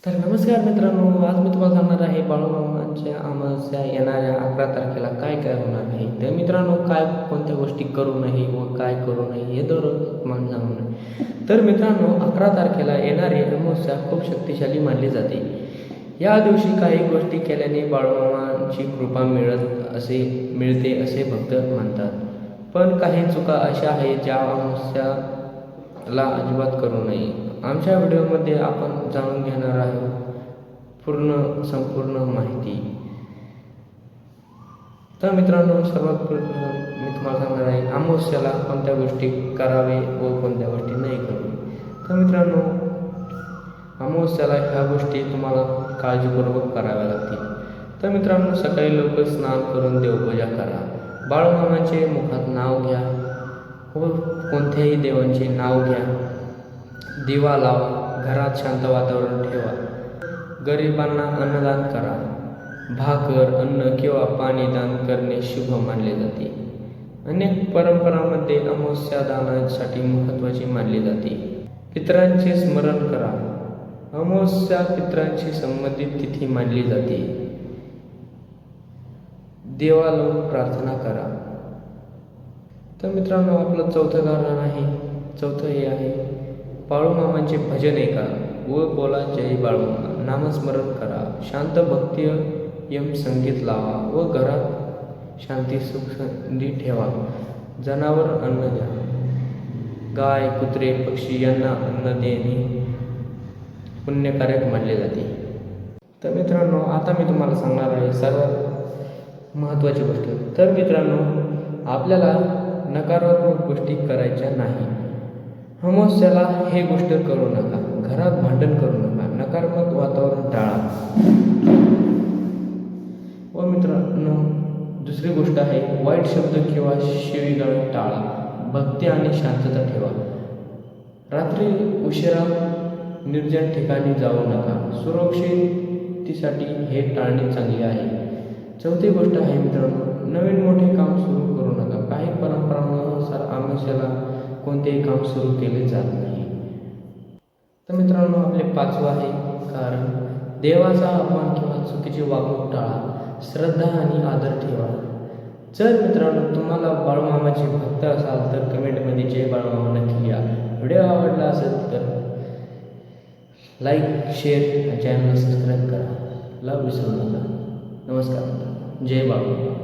तर नमस्कार मित्रांनो, आज मी तुम्हाला सांगणार आहे बाळूमामांच्या अमावस्या येणाऱ्या 11 तारखेला काय काय होणार आहे. तर मित्रांनो, काय कोणत्या गोष्टी करू नये व काय करू नये हे दररोज तुम्हाला सांगणार आहे. तर मित्रांनो, 11 तारखेला येणारी अमावस्या खूप शक्तिशाली मानली जाते. या दिवशी काही गोष्टी केल्याने बाळूमामांची कृपा मिळते असे भक्त मानतात. पण काही चुका अशा आहेत ज्या अमावस्याला अजिबात करू नये. आमच्या व्हिडिओमध्ये आपण जाणून घेणार आहोत संपूर्ण माहिती. तर मित्रांनो, सर्वात प्रथम मी तुम्हाला सांगणार आहे अमावस्याला कोणत्या गोष्टी करावे व कोणत्या गोष्टी नाही करावे. तर मित्रांनो, अमावस्याला ह्या गोष्टी तुम्हाला काळजीपूर्वक कराव्या लागतील. तर मित्रांनो, सकाळी लवकर स्नान करून देवपूजा करा. बाळूमामाचे मुखात नाव घ्या व कोणत्याही देवांचे नाव घ्या. दिवा लावा. घरात शांत वातावरण ठेवा. गरिबांना अन्नदान करा. भाकर, अन्न किंवा पाणी दान करणे शुभ मानले जाते. अनेक परंपरांमध्ये अमावस्या दानासाठी महत्त्वाची मानली जाते. पितरांचे स्मरण करा. अमावस्या पितरांशी संबंधित तिथी मानली जाते. देवाला प्रार्थना करा. तर मित्रांनो, आपलं चौथं हे आहे बाळूमामांचे भजन ऐका व बोला जय बाळूमामा. नामस्मरण करा. शांत भक्तिमय संगीत लावा व घरात शांती सुखसंधी ठेवा. जनावर अन्न द्या. गाय, कुत्रे, पक्षी यांना अन्न देणे पुण्यकारक मानले जाते. तर मित्रांनो, आता मी तुम्हाला सांगणार आहे सर्वात महत्त्वाची गोष्ट. तर मित्रांनो, आपल्याला नकारात्मक गोष्टी करायच्या नाही. अमावस्याला हे गोष्ट करू नका. घरात भांडण करू नका. नकारात्मक वातावरण टाळा. व मित्रांनो, दुसरी गोष्ट आहे वाईट शब्द किंवा शिवीगाळ टाळा. भक्ती आणि शांतता ठेवा. रात्री उशिरा निर्जन ठिकाणी जाऊ नका. सुरक्षिततेसाठी हे टाळणे चांगले आहे. चौथी गोष्ट आहे मित्रांनो, नवीन मोठे काम सुरू करू नका. काही परंपरांनुसार अमावस्याला कोणतेही काम सुरू केले जात नाही. तर मित्रांनो, आपले 5वं आहे कारण देवाचा अपमान किंवा चुकीची वागणूक टाळा. श्रद्धा आणि आदर ठेवा. जर मित्रांनो तुम्हाला बाळूमामाचे भक्त असाल तर कमेंटमध्ये जय बाळूमामा नक्की लिहा. व्हिडिओ आवडला असेल तर लाईक, शेअर, चॅनलला सबस्क्राईब करा. विसरू नका. नमस्कार. जय बाळूमामा.